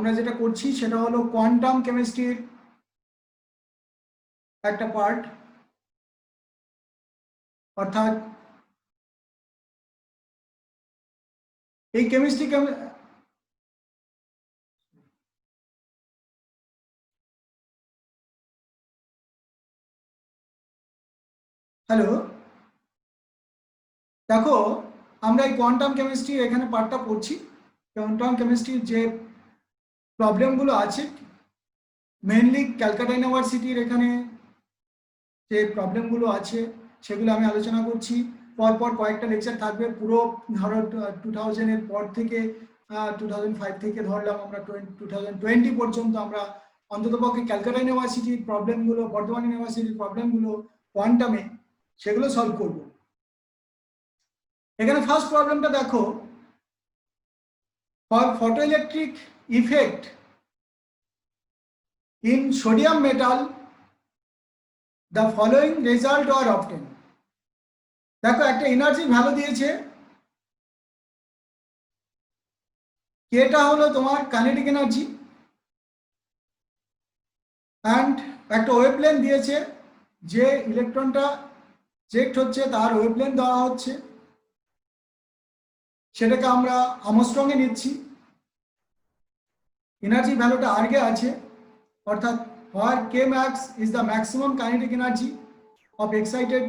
আমরা যেটা করছি সেটা হলো কোয়ান্টাম কেমিস্ট্রির একটা পার্ট, অর্থাৎ এই কেমিস্ট্রি হ্যালো, দেখো আমরা এই কোয়ান্টাম কেমিস্ট্রি এখানে পার্টটা পড়ছি। কোয়ান্টাম কেমিস্ট্রির যে প্রবলেমগুলো আছে, মেনলি ক্যালকাটা ইউনিভার্সিটির এখানে যে প্রবলেমগুলো আছে সেগুলো আমি আলোচনা করছি। পরপর কয়েকটা লেকচার থাকবে, পুরো ধরো 2000-এর পর থেকে 2005 থেকে ধরলাম আমরা 2020 পর্যন্ত আমরা অন্ততপক্ষে ক্যালকাটা ইউনিভার্সিটির প্রবলেমগুলো, বর্ধমান ইউনিভার্সিটির প্রবলেমগুলো কোয়ান্টামে সেগুলো সলভ করব। এখানে ফার্স্ট প্রবলেমটা দেখো, for photoelectric effect in sodium metal the following result are obtained। দেখো একটা এনার্জি ভ্যালু দিয়েছে, এটা হলো তোমার কাইনেটিক এনার্জি, অ্যান্ড একটা ওয়েভলেন্থ দিয়েছে, যে ইলেকট্রনটা জেক্ট হচ্ছে তার ওয়েভলেন্থ দেওয়া হচ্ছে, সেটাকে আমরা আমস্ট্রং এ নিচ্ছি। এনার্জি ভ্যালুটা আগে আছে, অর্থাৎ where Kmax is the maximum kinetic energy of excited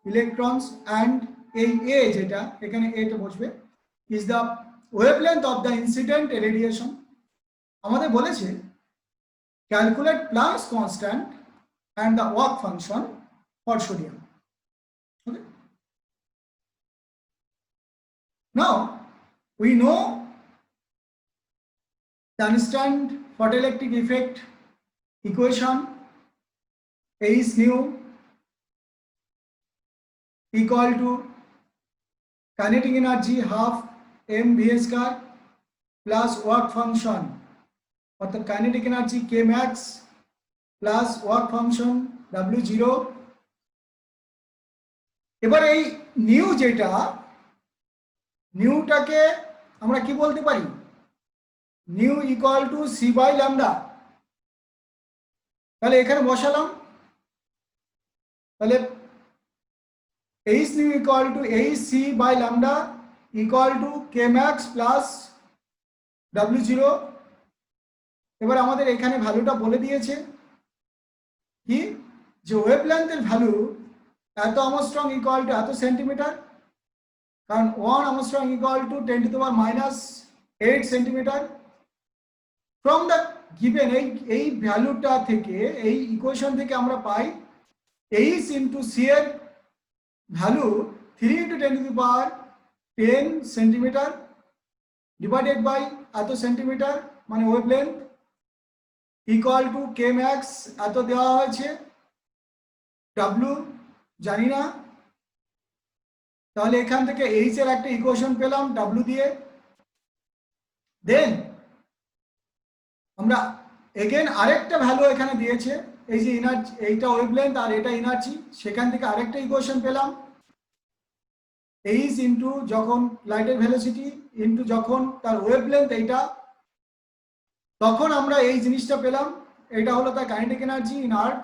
electrons and এই A যেটা এখানে এটা বসবে is the wavelength of the incident radiation। আমাদের বলেছে calculate Planck's constant and the work function for sodium। Okay, now we know the instant photoelectric effect equation is nu equal to kinetic energy half mv square plus work function, অর্থাৎ kinetic energy k max plus work function w0। এবার এই new যেটা, নিউটাকে আমরা কি বলতে পারি, nu equal to C by lambda. তাহলে এখানে বসালাম, তাহলে H nu equal to H C by lambda equal to K max plus w0। এবার আমাদের এখানে ভ্যালুটা বলে দিয়েছে কি, যে ওয়েভলেন্থের ভ্যালু এত আমস্ট্রং ইকুয়াল টু এত সেন্টিমিটার, কারণ 1 angstrom equal to 10⁻⁸ centimetre. From the given এই ভ্যালুটা থেকে, এই ইকুয়েশন থেকে আমরা পাই এইচ ইন্টু সি এর ভ্যালু 3 × 10⁻10 সেন্টিমিটার ডিভাইডেড বাই এত সেন্টিমিটার, মানে wavelength equal to K max এত দেওয়া হয়েছে, ডাব্লু জানি না। তাহলে এখান থেকে এইচ এর একটা ইকুয়েশন পেলাম ডাব্লু দিয়ে। দেন আমরা এগেন আরেকটা ভ্যালু এখানে দিয়েছে, এই যে এনার্জি, এইটা ওয়েভলেন্থ আর এটা এনার্জি, সেখান থেকে আরেকটা ইকুয়েশন পেলাম, এইচ ইন্টু যখন লাইটের ভেলোসিটি ইন্টু যখন তার ওয়েভলেন্থ এইটা, তখন আমরা এই জিনিসটা পেলাম। এটা হলো তার kinetic energy in arc,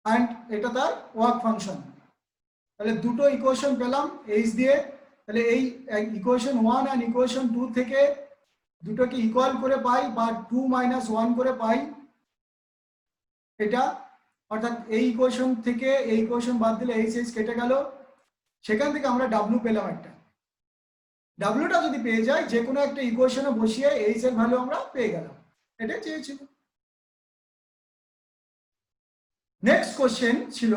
and এটা তার ওয়ার্ক ফাংশন। তাহলে দুটো ইকুয়েশন পেলাম এইচ দিয়ে। তাহলে এই ইকুয়েশন 1 অ্যান্ড ইকুয়েশন 2 থেকে দুটোকে ইকুয়াল করে পাই, বা 2 - 1 করে পাই এটা, অর্থাৎ এই ইকুয়েশন থেকে এই ইকুয়েশন বাদ দিলে এইচ এইচ কেটে গেল, সেখান থেকে আমরা ডাব্লু পেলাম একটা। ডাব্লুটা যদি পেয়ে যাই, যে কোনো একটা ইকুয়েশনে বসিয়ে এইচ এর ভ্যালু আমরা পেয়ে গেলাম, এটা চেয়েছিল। নেক্সট কোশ্চেন ছিল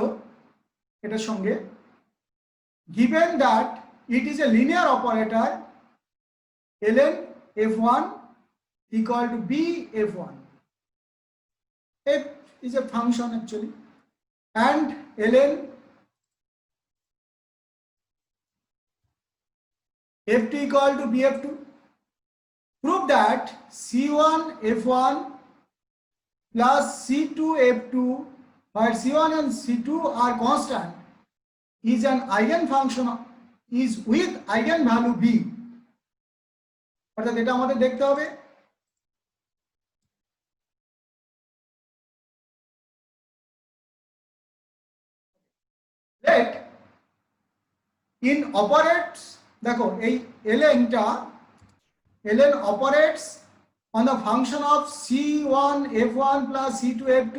এটার সঙ্গে, given that it is a linear operator ln f1 equal to b f1, f is a function actually, and ln f2 equal to bf2, prove that c1 f1 plus c2 f2, where c1 and c2 are constant, is an eigenfunction is with eigenvalue b। অর্থাৎ এটা আমাদের দেখতে হবে yet in operates দেখো এই ln operates on the function of c1 f1 plus c2 f2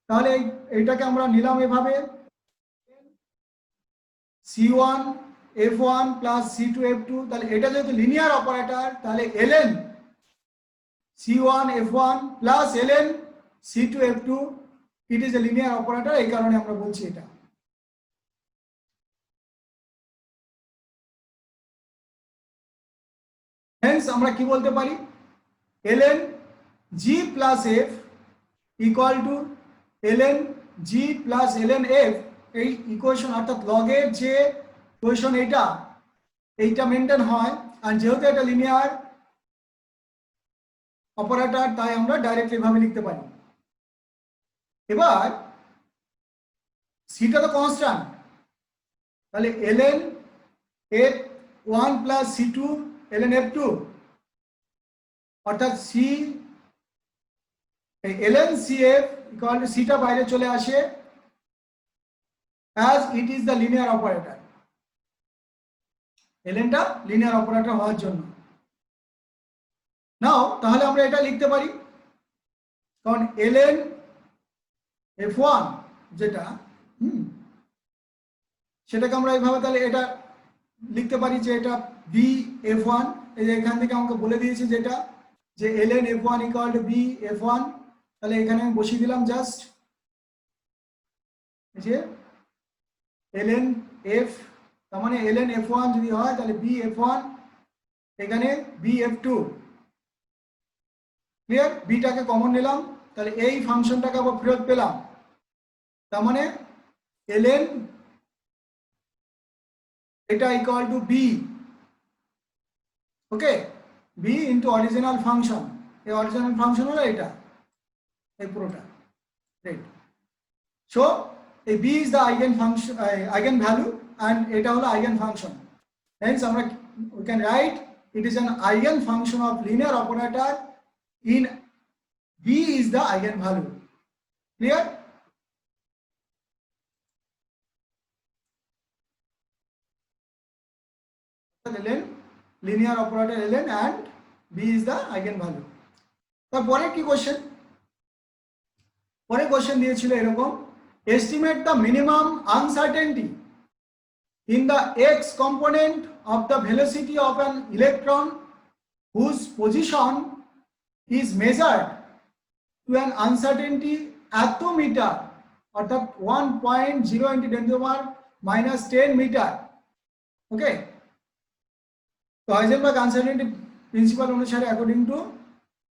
তাহলে এইটাকে আমরা নিলাম এভাবে c1 f1 plus c2 f2 তাহলে এটা যেহেতু লিনিয়ার অপারেটর তাহলে ln c1 f1 plus ln c2 f2 it is a linear operator এই কারণে আমরা বলছি এটা hence আমরা কি বলতে পারি ln g plus f equal to ln g plus ln f এই ইকুয়েশন অর্থাৎ লগ এর যে ইকুয়েশন এইটা মেইনটেইন হয় আর যেহেতু এটা লিনিয়ার অপারেটর তাই আমরা ডাইরেক্টলি ভাবে লিখতে পারি এবার সিটা তো কনস্ট্যান্ট তাহলে ln f1 plus c2 ln f2 অর্থাৎ c ln cf equal to সিটা বাইরে চলে আসে as it is the linear operator ln টা লিনিয়ার অপারেটর হওয়ার জন্য নাও তাহলে আমরা এটা লিখতে পারি কারণ ln f1 যেটা সেটাকে আমরা এইভাবে তাহলে এটা লিখতে পারি যে এটা b f1 এই যে এখান থেকে আমাকে বলে দিয়েছে যেটা যে ln f1 equal to b f1 তাহলে এখানে আমি বসিয়ে দিলাম জাস্ট এই যে ln f তার মানে ln f1 যদি হয় তাহলে b f1 এখানে b f2 ক্লিয়ার b টাকে কমন নিলাম তাহলে এই ফাংশনটাকে আবার ফেরত পেলাম তার মানে ln এটা equal to b okay b into original function এই অরিজিনাল ফাংশন হলো এটা এই পুরোটা right so a b is the eigen value and eta holo eigen function hence amra we can write it is an eigen function of linear operator in b is the eigen value clear ln linear operator ln and b is the eigen value তারপরে কি question পরে question দিয়েছিল এরকম estimate the minimum uncertainty in the x component of the velocity of an electron whose position is measured to an uncertainty attometer অর্থাৎ 1.0 into 10 to the power minus 10 meter okay তো Heisenberg uncertainty principal অনুসারে according to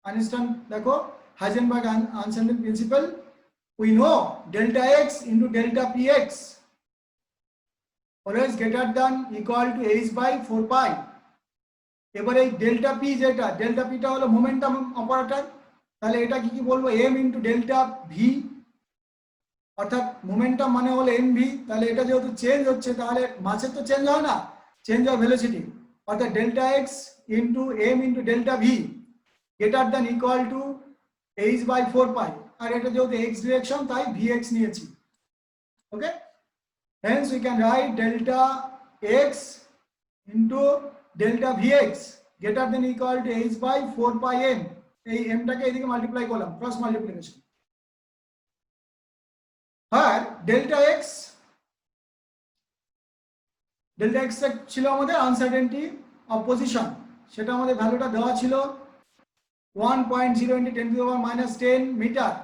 Einstein দেখো Heisenberg uncertainty principal we know delta x into delta px always greater than equal to h by 4 pi এবার এই delta p যেটা delta p টা হলো momentum operator তাহলে এটা কি বলবো m into delta v অর্থাৎ মোমেন্টাম মানে হলো mv তাহলে এটা যেহেতু চেঞ্জ হচ্ছে তাহলে মাসের তো চেঞ্জ হয় না চেঞ্জ হয় ভেলোসিটি অর্থাৎ delta x into m into delta v greater than equal to h by 4 pi আর এটা যেহেতু x ডিরেকশন তাই vx নিয়েছি ওকে hence we can write delta x into delta vx greater than equal to h by 4 pi m এই m টাকে এদিকে multiply করলাম cross multiplication আর delta x ছিল আমাদের আনসার্টেনিটি অফ পজিশন সেটা আমাদের ভ্যালুটা দেওয়া ছিল 1.0 into 10 to the power minus 10 meter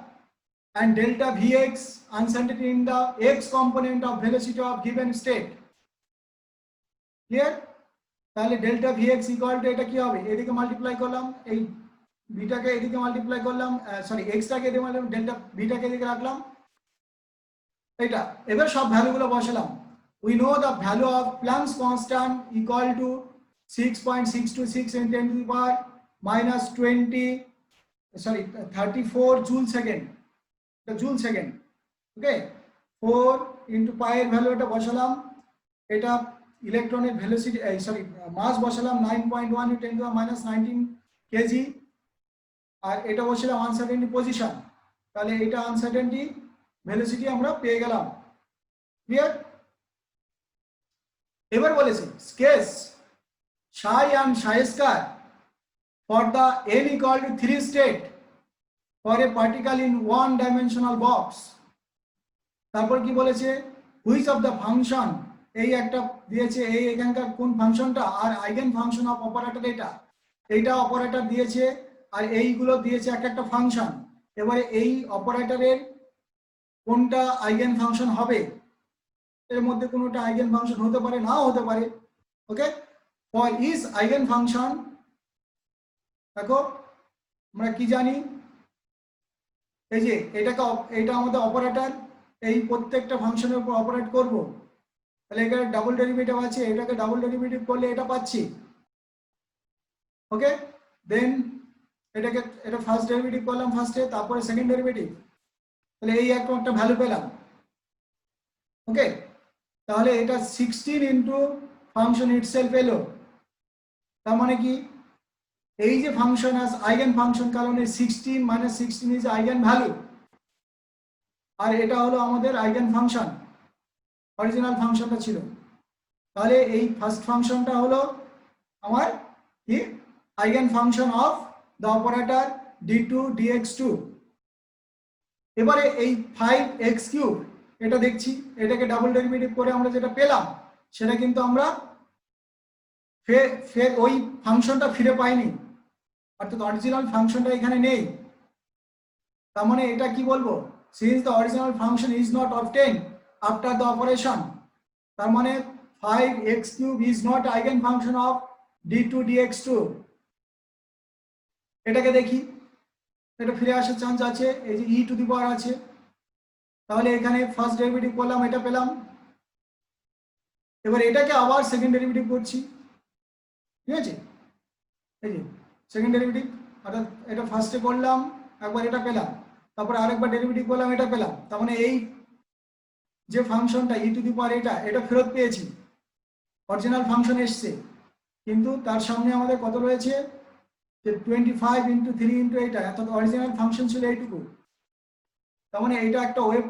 and delta vx uncertainty in the x component of velocity of given state clear তাহলে delta vx equal to এটা কি হবে এদিকে মাল্টিপ্লাই করলাম এই v টাকে এদিকে মাল্টিপ্লাই করলাম সরি x টাকে এদিকে মাল্টিপ্লাই ডেল্টা v টাকে এদিকে রাখলাম এটা এবার সব ভ্যালুগুলো বসালাম we know the value of Planck's constant equal to 6.626 into 10 to the power minus 34 joule second the joule second okay 4 into pi এর ভ্যালু এটা বসালাম এটা ইলেকট্রনের ভেলোসিটি সরি মাস বসালাম 9.1 into 10 to the minus 19 kg আর এটা বসালাম আনসার্টেনিটি পজিশন তাহলে এটা আনসার্টেনিটি ভেলোসিটি আমরা পেয়ে গেলাম ক্লিয়ার এবার বলেছে sketch psi and psi square for the n equal to 3 state for a particle in one dimensional box. তারপর কি বলেছে হুইচ অফ দ্য ফাংশন, এই একটা দিয়েছে, এই এখানকার কোন ফাংশনটা, আর আইগেন ফাংশন অফ অপারেটর এইটা অপারেটর দিয়েছে, আর এইগুলো দিয়েছে একটা একটা ফাংশন। এবারে এই অপারেটরের কোনটা আইগেন ফাংশন হবে, এর মধ্যে কোনোটা আইগেন ফাংশন হতে পারে, নাও হতে পারে। ওকে, ফর ইজ আইগেন ফাংশন, দেখো আমরা কি জানি, এই যে এটা আমাদের অপারেটর, এই প্রত্যেকটা ফাংশনের উপর অপারেট করব, তাহলে এখানে ডাবল ডেরিভেটিভ আছে, এটাকে ডাবল ডেরিভেটিভ করলে এটা পাচ্ছি। ওকে, দেন এটা ফার্স্ট ডেরিভেটিভ করলাম ফার্স্টে, তারপরে সেকেন্ড ডেরিভেটিভ, তাহলে এই একটা ভ্যালু পেলাম। ওকে, তাহলে এটা 16 ইন্টু ফাংশন ইটসেলফ এলো। তার মানে কি, এই যে ফাংশন আস আইগেন ফাংশন, কারণ এই 16 মাইনাস 16 ইজ আইগেন ভ্যালু, আর এটা হলো আমাদের আইগেন ফাংশন, অরিজিনাল ফাংশনটা ছিল। তাহলে এই ফার্স্ট ফাংশনটা হলো আমার কি eigen function of the operator d2 dx2। এবারে এই 5x3 এটা দেখছি, এটাকে ডাবল ডেরিভেটিভ করে আমরা যেটা পেলাম সেটা কিন্তু আমরা ফের ওই ফাংশনটা ফিরে পাইনি, অর্থাৎ অরিজিনাল ফাংশনটা এখানে নেই। তার মানে এটা কি বলবো, since the original function is not obtained after the operation, তার মানে 5x3 is not eigen function of d2 dx2। এটাকে দেখি, এটা ফিরে আসার চান্স আছে, এই যে e টু দি পাওয়ার আছে, তাহলে এখানে ফার্স্ট ডেরিভেটিভ করলাম, এটা পেলাম। এবার এটাকে আবার সেকেন্ড ডেরিভেটিভ করছি, ঠিক আছে, এই যে সেকেন্ড ডেরিভেটিভ, অর্থাৎ এটা ফার্স্টে করলাম একবার, এটা পেলাম, তারপরে আরেকবার ডেরিভেটিভ করলাম, এটা পেলাম। তার মানে এই যে ফাংশনটা e টু দি পাওয়ার এটা ফেরত পেয়েছি, অরিজিনাল ফাংশন এসছে, কিন্তু তার সামনে আমাদের কত রয়েছে, যে 25 ইন্টু 3 ইন্টু এইটা, অর্থাৎ অরিজিনাল ফাংশন ছিল এইটুকু। তার মানে এইটা একটা ওয়েব,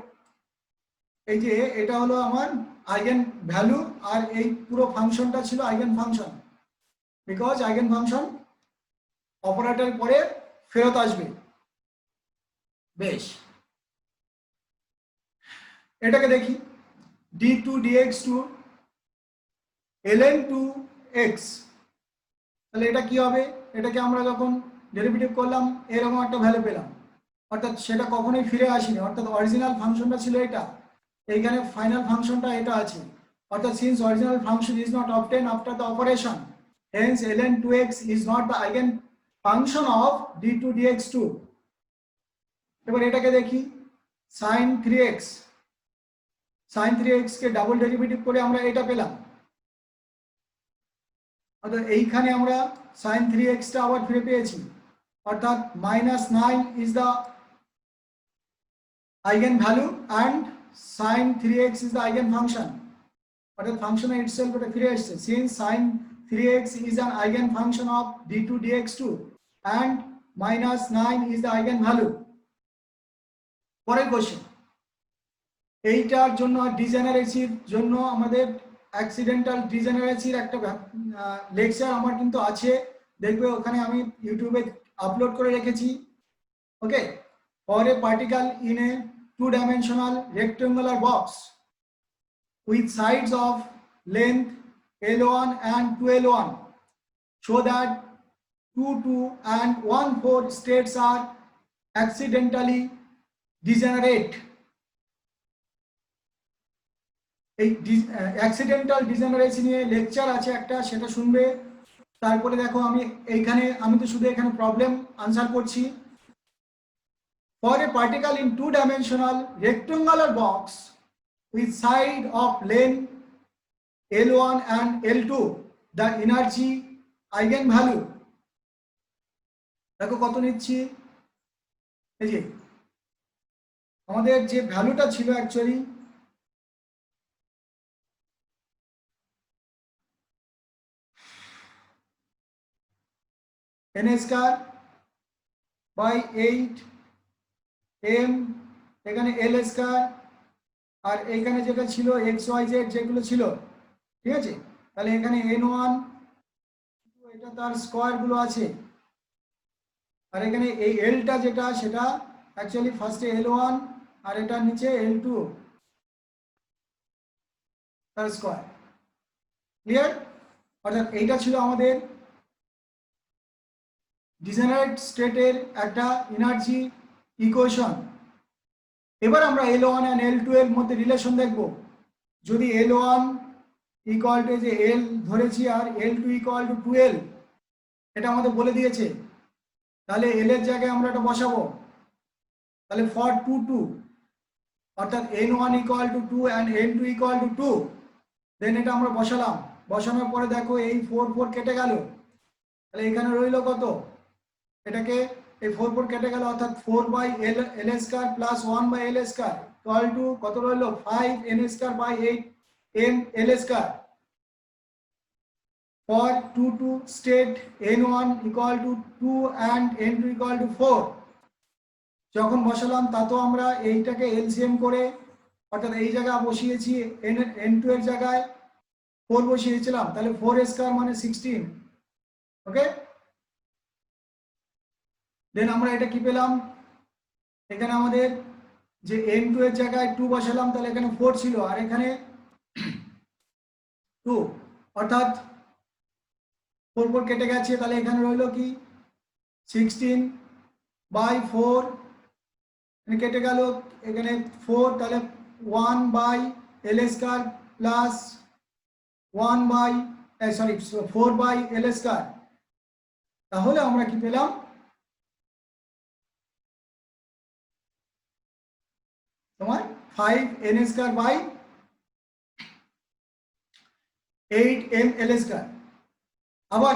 এই যে এটা হলো আমার আইগেন ভ্যালু, আর এই পুরো ফাংশনটা ছিল eigen function, because eigen function operator পরে ফেরত আসবে। বেশ, এটাকে দেখি d2 dx2 ln 2x, তাহলে এটা কি হবে, এটাকে আমরা যখন ডেরিভেটিভ করলাম এরকম একটা ভ্যালু পেলাম, অর্থাৎ সেটা কখনোই ফিরে আসেনি, অর্থাৎ অরিজিনাল ফাংশনটা ছিল এটা, এইখানে ফাইনাল ফাংশনটা এটা আছে, অর্থাৎ since original function is not obtained after the operation, hence ln 2x is not the eigen function of d2 dx2। এবার এটাকে দেখি sin 3x, sin 3x কে ডাবল ডেরিভেটিভ করে আমরা এটা পেলাম, অর্থাৎ এইখানে আমরা sin 3x টা আবার ফিরে পেয়েছি, অর্থাৎ -9 is the eigen value and sin 3x is the eigen function, অর্থাৎ ফাংশন ইটসেলফ এটা ফিরে এসেছে, since sin 3x is an eigen function of d2 dx2 and -9 is the eigen value. পরের কোশ্চেন, এইটার জন্য ডিজেনারেসির জন্য আমাদের অ্যাক্সিডেন্টাল ডিজেনারেসির একটা লেকচার আমার কিন্তু আছে, দেখবে ওখানে আমি ইউটিউবে আপলোড করে রেখেছি। Okay, for a particle in a 2-dimensional rectangular box with sides of length L1 and 2L1 so that 2, 2 and 1, 4 states are accidentally degenerate. এই অ্যাক্সিডেন্টাল ডিজেনারেসি নিয়ে লেকচার আছে একটা, সেটা শুনবে। তারপরে দেখো আমি তো শুধু এখানে প্রবলেম আনসার করছি। For a particle in 2-dimensional rectangular box with side of length L1 and L2 the energy eigenvalue, দেখো কত নিচ্ছি, এই যে আমাদের যে ভ্যালুটা ছিল actually n square by 8 m, এখানে l স্কয়ার, আর এইখানে যেটা ছিল x y z যেগুলো ছিল, ঠিক আছে। তাহলে এখানে n1 এটা তার স্কয়ার গুলো আছে, আর এখানে এই এলটা যেটা সেটা অ্যাকচুয়ালি ফার্স্টে l1 আর এটার নিচে l2 তার স্কয়ার। ক্লিয়ার? অর্থাৎ এইটা ছিল আমাদের ডিজেনারেট স্টেটের একটা এনার্জি ইকুয়েশন। এবার আমরা L1 and L2 এর মধ্যে রিলেশন দেখব। যদি L1 ইকুয়াল টু যে L ধরেছি আর L2 ইকুয়াল টু 2L, এটা আমাদের বলে দিয়েছে, তাহলে L এর জায়গায় আমরা এটা বসাবো। তাহলে ফর 2 2 অর্থাৎ N1 equal to 2 and N2 equal to 2, দেন এটা আমরা বসালাম। বসানোর পরে দেখো এই 4 4 কেটে গেল, তাহলে এখানে রইল কত, এটাকে এই 4 4 কেটে গেল, অর্থাৎ 4 by L square plus 1 by L square equal to কত রইল 5 N square by 8 N L square. For 2 2 state n1 equal to 2 and n2 equal to 4, যখন বসালাম তা তো আমরা এইটাকে এলসিএম করে, অর্থাৎ এই জায়গায় বসিয়েছি n2 এর জায়গায় 4 বসিয়েছিলাম, তাহলে 4 স্কয়ার মানে 16। ওকে, দেন আমরা এটা কি পেলাম, এখানে আমাদের যে n2 এর জায়গায় 2 বসালাম, তাহলে এখানে 4 ছিল আর এখানে 2, অর্থাৎ 4 4 কেটে গেছে, তাহলে এখানে রইল কি 16 বাই 4 কেটে গেল, এখানে 4, তাহলে 1 by L square plus 1 by 4 by L square. তাহলে আমরা কি পেলাম, তোমার 5 N square by 8 M L square. আবার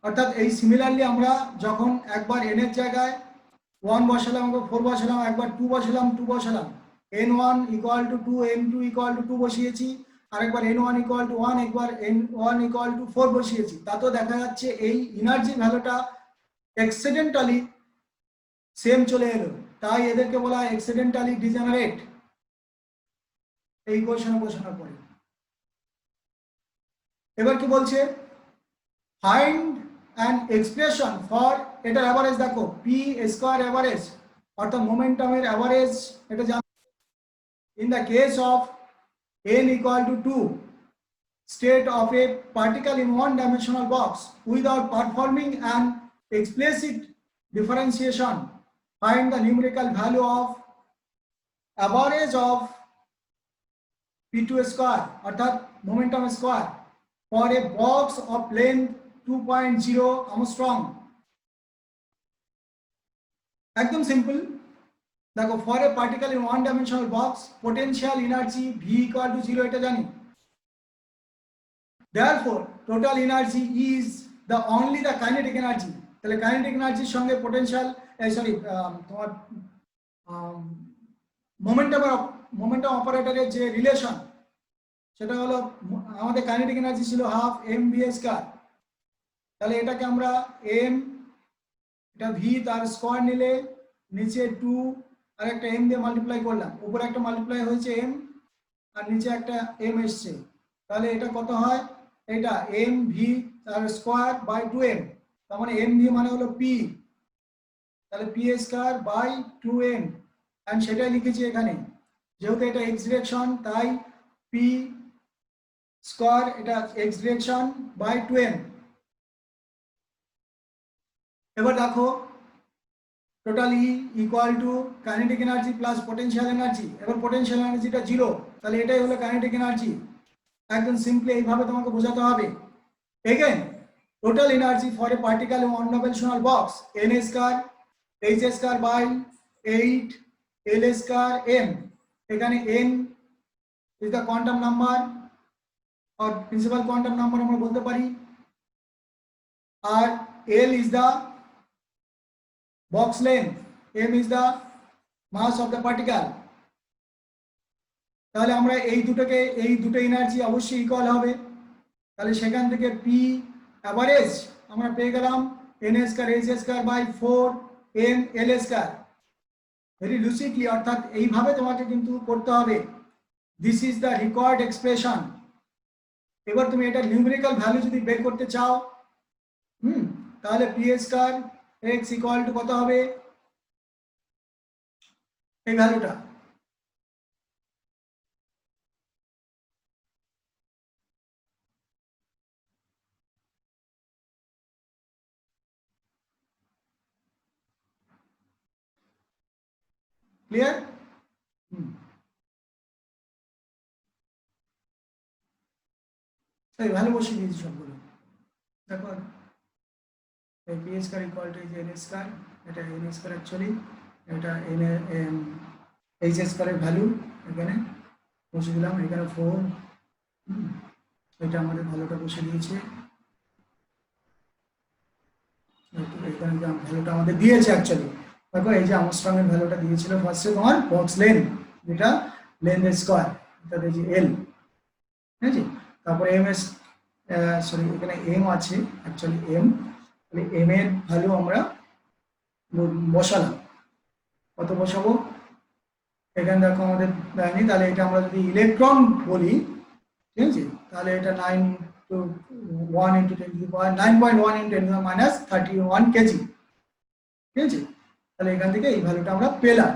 অর্থাৎ এই সিমিলারলি আমরা যখন একবার n এর জায়গায় 1 বসালাম, একবার 4 বসালাম, একবার 2 বসালাম, 2 বসালাম, n1 equal to 2, n2 equal to 2 বসিয়েছি, আরেকবার n1 ইকুয়াল টু 1, একবার n1 ইকুয়াল টু 4 বসিয়েছি, তাতেও দেখা যাচ্ছে এই এনার্জি ভ্যালুটা অ্যাক্সিডেন্টালি সেম চলে এলো, তাই এদেরকে বলা হয় অ্যাক্সিডেন্টালি ডিজেনারেট। এই ইকুয়েশনে বসানোর পরে এবার কি বলছে, ফাইন্ড অ্যান এক্সপ্রেশন ফর, এটার অ্যাভারেজ দেখো পি স্কয়ার অ্যাভারেজ, অর্থাৎ মোমেন্টামের অ্যাভারেজ এটা জানো। In the case of n equal to 2 state of a particle in one dimensional box without performing an explicit differentiation, find the numerical value of average of p2 square অর্থাৎ momentum square for a box of length 2.0 Armstrong। একদম simple, দেখো for a particle in one dimensional box potential energy v equal to 0, এটা জানি। therefore total energy is the only the kinetic energy, তাহলে kinetic এনার্জির সঙ্গে potential তোমার momentum অপারেটরের যে রিলেশন সেটা হলো, আমাদের কাইনেটিক এনার্জি ছিল হাফ এম ভি স্কয়ার, তাহলে এটাকে আমরা এম, এটা ভি তার স্কয়ার নিলে নিচে 2 আর একটা এম দিয়ে মাল্টিপ্লাই করলাম, উপরে একটা মাল্টিপ্লাই হয়েছে এম আর নিচে একটা এম এসছে, তাহলে এটা কত হয়, এটা এম ভি তার স্কয়ার বাই 2m, তার মানে এম ভি মানে হলো পি, তাহলে P square by 2m, and সেটাই লিখেছি এখানে, যেহেতু এটা এক্স ডিরেকশন তাই পি স্কয়ার এটা এক্স ডিরেকশন বাই 2m। এবার দেখো total E equal to kinetic energy plus potential energy, এবার পোটেনশিয়াল এনার্জিটা 0, তাহলে এটাই হলো কাইনেটিক এনার্জি। একদম সিম্পলি এইভাবে তোমাকে বোঝাতে হবে। Again total energy for a particle in one dimensional box n square h square by 8 l square m, এখানে n is the quantum number আর প্রিন্সিপাল কোয়ান্টাম নাম্বার আমরা বলতে পারি, আর l is the box length, m is the mass of the particle। তাহলে আমরা এই দুটো এনার্জি অবশ্যই ইকুয়াল হবে, তাহলে সেখান থেকে p অ্যাভারেজ আমরা পেয়ে গেলাম n square h square by 4 m l square. Very lucidly, অর্থাৎ এইভাবে তোমাকে কিন্তু করতে হবে। This is the required expression এবার তুমি এটা নিউমেরিক্যাল ভ্যালু যদি বের করতে চাও, তাহলে P square x equal to কত হবে, এই ভ্যালুটা ক্লিয়ার? এই ভ্যালু বসিয়ে দিয়েছি সবগুলো। দেখো এই P square equal two N square, এটা এন স্কয়ার অ্যাকচুয়ালি, এটা এন এইচ স্কয়ারের ভ্যালু এখানে বসিয়ে দিলাম, এখানে 4, এটা আমাদের ভ্যালুটা বসে দিয়েছে, এখানে ভ্যালুটা আমাদের দিয়েছে অ্যাকচুয়ালি। দেখো এই যে আর্মস্ট্রং এর ভ্যালুটা দিয়েছিল ফার্স্টে তোমার বক্স লেন্থ, যেটা লেন্থ স্কয়ার, এটা দিয়েছে এল, ঠিক আছে। তারপরে এম এস, সরি এখানে এম আছে অ্যাকচুয়ালি এম, তাহলে এম এর ভ্যালু আমরা বসালাম, কত বসাবো, এখানে দেখো আমাদের দেয়নি, তাহলে এটা আমরা যদি ইলেকট্রন বলি, ঠিক আছে, তাহলে এটা 9 to 1 into 10 to the power 9.1 into 10 to the minus 31 KG, ঠিক আছে। তাহলে এখান থেকে এই ভ্যালুটা আমরা পেলাম।